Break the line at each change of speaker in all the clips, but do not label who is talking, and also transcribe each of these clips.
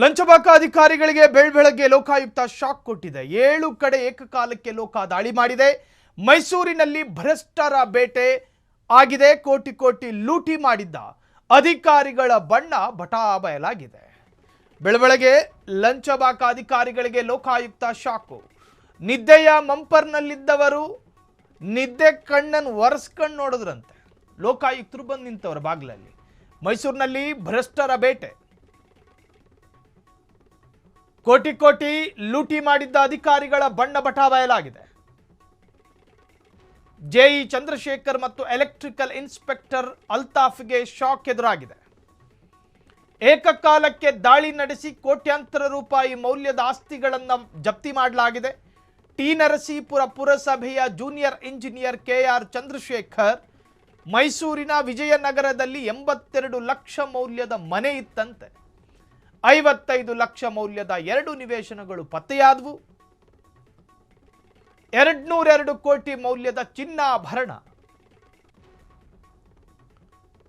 ಲಂಚಬಾಕ ಅಧಿಕಾರಿಗಳಿಗೆ ಬೆಳಗ್ಗೆ ಲೋಕಾಯುಕ್ತ ಶಾಕ್ ಕೊಟ್ಟಿದೆ. 7 ಕಡೆ ಏಕಕಾಲಕ್ಕೆ ಲೋಕ ದಾಳಿ ಮಾಡಿದೆ. ಮೈಸೂರಿನಲ್ಲಿ ಭ್ರಷ್ಟರ ಬೇಟೆ ಆಗಿದೆ. ಕೋಟಿ ಕೋಟಿ ಲೂಟಿ ಮಾಡಿದ್ದ ಅಧಿಕಾರಿಗಳ ಬಣ್ಣ ಬಟಾಬಯಲಾಗಿದೆ. ಬೆಳಗ್ಗೆ ಲಂಚಬಾಕ ಅಧಿಕಾರಿಗಳಿಗೆ ಲೋಕಾಯುಕ್ತ ಶಾಕು. ನಿದ್ದೆಯ ಮಂಪರ್ನಲ್ಲಿದ್ದವರು ನಿದ್ದೆ ಕಣ್ಣನ್ನು ಒರೆಸ್ಕೊಂಡು ನೋಡಿದ್ರಂತೆ. ಲೋಕಾಯುಕ್ತರು ಬಂದು ನಿಂತವರು ಬಾಗಿಲಲ್ಲಿ. ಮೈಸೂರಿನಲ್ಲಿ ಭ್ರಷ್ಟರ ಬೇಟೆ, ಕೋಟಿ ಕೋಟಿ ಲೂಟಿ ಮಾಡಿದ್ದ ಅಧಿಕಾರಿಗಳ ಬಣ್ಣ ಬಟಾಬಯಲಾಗಿದೆ. ಜೆಇ ಚಂದ್ರಶೇಖರ್ ಮತ್ತು ಎಲೆಕ್ಟ್ರಿಕಲ್ ಇನ್ಸ್ಪೆಕ್ಟರ್ ಅಲ್ತಾಫ್ಗೆ ಶಾಕ್ ಎದುರಾಗಿದೆ. ಏಕಕಾಲಕ್ಕೆ ದಾಳಿ ನಡೆಸಿ ಕೋಟ್ಯಾಂತರ ರೂಪಾಯಿ ಮೌಲ್ಯದ ಆಸ್ತಿಗಳನ್ನು ಜಪ್ತಿ ಮಾಡಲಾಗಿದೆ. ಟಿ ನರಸೀಪುರ ಪುರಸಭೆಯ ಜೂನಿಯರ್ ಇಂಜಿನಿಯರ್ ಕೆಆರ್ ಚಂದ್ರಶೇಖರ್ ಮೈಸೂರಿನ ವಿಜಯನಗರದಲ್ಲಿ 82 ಲಕ್ಷ ಮೌಲ್ಯದ ಮನೆ ಇತ್ತಂತೆ. 55 ಲಕ್ಷ ಮೌಲ್ಯದ 2 ನಿವೇಶನಗಳು ಪತ್ತೆಯಾದವು. 202 ಕೋಟಿ ಮೌಲ್ಯದ ಚಿನ್ನಾಭರಣ,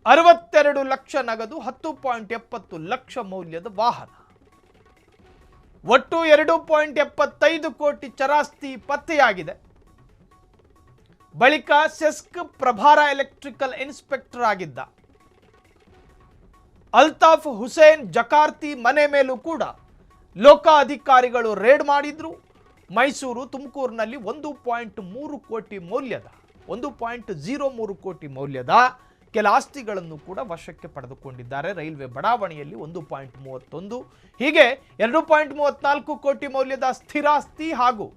62 ಲಕ್ಷ ನಗದು, 10.70 ಲಕ್ಷ ಮೌಲ್ಯದ ವಾಹನ, ಒಟ್ಟು 2.75 ಕೋಟಿ ಚರಾಸ್ತಿ ಪತ್ತೆಯಾಗಿದೆ. ಬಳಿಕ ಸೆಸ್ಕ್ ಪ್ರಭಾರ ಎಲೆಕ್ಟ್ರಿಕಲ್ ಇನ್ಸ್ಪೆಕ್ಟರ್ ಆಗಿದ್ದ ಅಲ್ತಾಫ್ ಹುಸೇನ್ ಜಕಾರ್ತಿ ಮನೆ ಮೇಲೂ ಕೂಡ ಲೋಕ ಅಧಿಕಾರಿಗಳು ರೇಡ್ ಮಾಡಿದ್ರು. ಮೈಸೂರು, ತುಮಕೂರಿನಲ್ಲಿ 1.3 ಕೋಟಿ ಮೌಲ್ಯದ 1.03 ಕೋಟಿ ಮೌಲ್ಯದ ಕೆಲ ಆಸ್ತಿಗಳನ್ನು ಕೂಡ ವಶಕ್ಕೆ ಪಡೆದುಕೊಂಡಿದ್ದಾರೆ. ರೈಲ್ವೆ ಬಡಾವಣೆಯಲ್ಲಿ 1.31, ಹೀಗೆ 2.34 ಕೋಟಿ ಮೌಲ್ಯದ ಸ್ಥಿರಾಸ್ತಿ ಹಾಗೂ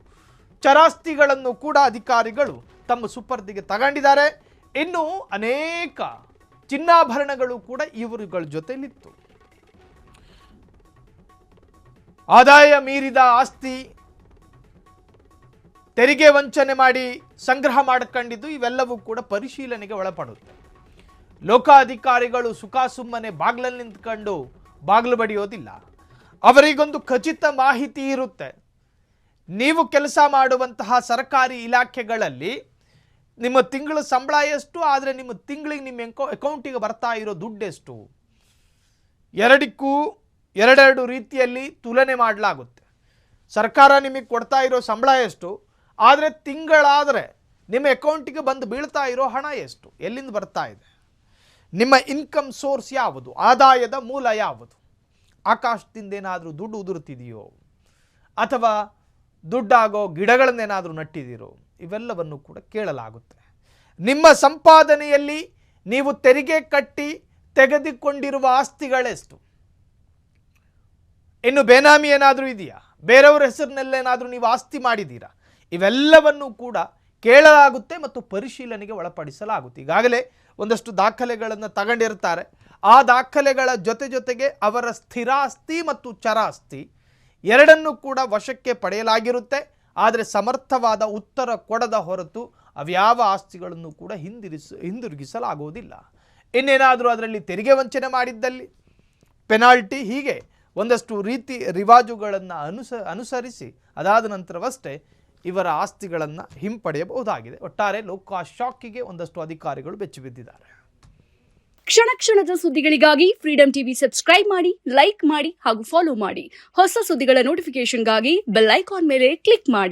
ಚರಾಸ್ತಿಗಳನ್ನು ಕೂಡ ಅಧಿಕಾರಿಗಳು ತಮ್ಮ ಸುಪರ್ದಿಗೆ ತಗೊಂಡಿದ್ದಾರೆ. ಇನ್ನು ಅನೇಕ ಚಿನ್ನಾಭರಣಗಳು ಕೂಡ ಇವರುಗಳ ಜೊತೆಲಿತ್ತು. ಆದಾಯ ಮೀರಿದ ಆಸ್ತಿ, ತೆರಿಗೆ ವಂಚನೆ ಮಾಡಿ ಸಂಗ್ರಹ ಮಾಡಿಕೊಂಡಿದ್ದು ಇವೆಲ್ಲವೂ ಕೂಡ ಪರಿಶೀಲನೆಗೆ ಒಳಪಡುತ್ತೆ. ಲೋಕಾಧಿಕಾರಿಗಳು ಸುಮ್ಮನೆ ಬಾಗಿಲಲ್ಲಿ ನಿಂತ್ಕೊಂಡು ಬಾಗಿಲು ಬಡಿಯೋದಿಲ್ಲ. ಅವರಿಗೊಂದು ಖಚಿತ ಮಾಹಿತಿ ಇರುತ್ತೆ. ನೀವು ಕೆಲಸ ಮಾಡುವಂತಹ ಸರ್ಕಾರಿ ಇಲಾಖೆಗಳಲ್ಲಿ ನಿಮ್ಮ ತಿಂಗಳ ಸಂಬಳ ಎಷ್ಟು, ಆದರೆ ನಿಮ್ಮ ತಿಂಗಳಿಗೆ ನಿಮ್ಮ ಅಕೌಂಟಿಗೆ ಬರ್ತಾ ಇರೋ ದುಡ್ಡು ಎಷ್ಟು, ಎರಡಕ್ಕೂ ಎರಡೆರಡು ರೀತಿಯಲ್ಲಿ ತುಲನೆ ಮಾಡಲಾಗುತ್ತೆ. ಸರ್ಕಾರ ನಿಮಗೆ ಕೊಡ್ತಾ ಇರೋ ಸಂಬಳ ಎಷ್ಟು, ಆದರೆ ತಿಂಗಳಾದರೆ ನಿಮ್ಮ ಅಕೌಂಟಿಗೆ ಬಂದು ಬೀಳ್ತಾ ಇರೋ ಹಣ ಎಷ್ಟು, ಎಲ್ಲಿಂದ ಬರ್ತಾ ಇದೆ, ನಿಮ್ಮ ಇನ್ಕಮ್ ಸೋರ್ಸ್ ಯಾವುದು, ಆದಾಯದ ಮೂಲ ಯಾವುದು, ಆಕಾಶದಿಂದ ಏನಾದರೂ ದುಡ್ಡು ಉದುರುತ್ತಿದೆಯೋ ಅಥವಾ ದುಡ್ಡಾಗೋ ಗಿಡಗಳನ್ನೇನಾದರೂ ನಟ್ಟಿದ್ದೀರೋ, ಇವೆಲ್ಲವನ್ನು ಕೂಡ ಕೇಳಲಾಗುತ್ತೆ. ನಿಮ್ಮ ಸಂಪಾದನೆಯಲ್ಲಿ ನೀವು ತೆರಿಗೆ ಕಟ್ಟಿ ತೆಗೆದುಕೊಂಡಿರುವ ಆಸ್ತಿಗಳೆಷ್ಟು, ಇನ್ನು ಬೇನಾಮಿ ಏನಾದರೂ ಇದೆಯಾ, ಬೇರೆಯವರ ಹೆಸರಿನಲ್ಲೇನಾದರೂ ನೀವು ಆಸ್ತಿ ಮಾಡಿದ್ದೀರಾ, ಇವೆಲ್ಲವನ್ನು ಕೂಡ ಕೇಳಲಾಗುತ್ತೆ ಮತ್ತು ಪರಿಶೀಲನೆಗೆ ಒಳಪಡಿಸಲಾಗುತ್ತೆ. ಈಗಾಗಲೇ ಒಂದಷ್ಟು ದಾಖಲೆಗಳನ್ನು ತಗೊಂಡಿರ್ತಾರೆ. ಆ ದಾಖಲೆಗಳ ಜೊತೆಗೆ ಅವರ ಸ್ಥಿರಾಸ್ತಿ ಮತ್ತು ಚರಾಸ್ತಿ ಎರಡನ್ನೂ ಕೂಡ ವಶಕ್ಕೆ ಪಡೆಯಲಾಗಿರುತ್ತೆ. ಆದರೆ ಸಮರ್ಥವಾದ ಉತ್ತರ ಕೊಡದ ಹೊರತು ಅವ್ಯಾವ ಆಸ್ತಿಗಳನ್ನು ಕೂಡ ಹಿಂದಿರುಗಿಸಲಾಗುವುದಿಲ್ಲ. ಇನ್ನೇನಾದರೂ ಅದರಲ್ಲಿ ತೆರಿಗೆ ವಂಚನೆ ಮಾಡಿದ್ದಲ್ಲಿ ಪೆನಾಲ್ಟಿ, ಹೀಗೆ ಒಂದಷ್ಟು ರೀತಿ ರಿವಾಜುಗಳನ್ನು ಅನುಸರಿಸಿ ಅದಾದ ನಂತರವಷ್ಟೇ ಇವರ ಆಸ್ತಿಗಳನ್ನು ಹಿಂಪಡೆಯಬಹುದಾಗಿದೆ. ಒಟ್ಟಾರೆ ಲೋಕ ಶಾಕಿಗೆ ಒಂದಷ್ಟು ಅಧಿಕಾರಿಗಳು ಬೆಚ್ಚಿಬಿದ್ದಿದ್ದಾರೆ.
ಕ್ಷಣ ಕ್ಷಣದ ಸುದ್ದಿಗಳಿಗಾಗಿ ಫ್ರೀಡಂ ಟಿವಿ ಸಬ್ಸ್ಕ್ರೈಬ್ ಮಾಡಿ, ಲೈಕ್ ಮಾಡಿ ಹಾಗೂ ಫಾಲೋ ಮಾಡಿ. ಹೊಸ ಸುದ್ದಿಗಳ ನೋಟಿಫಿಕೇಶನ್ಗಾಗಿ ಬೆಲ್ ಐಕಾನ್ ಮೇಲೆ ಕ್ಲಿಕ್ ಮಾಡಿ.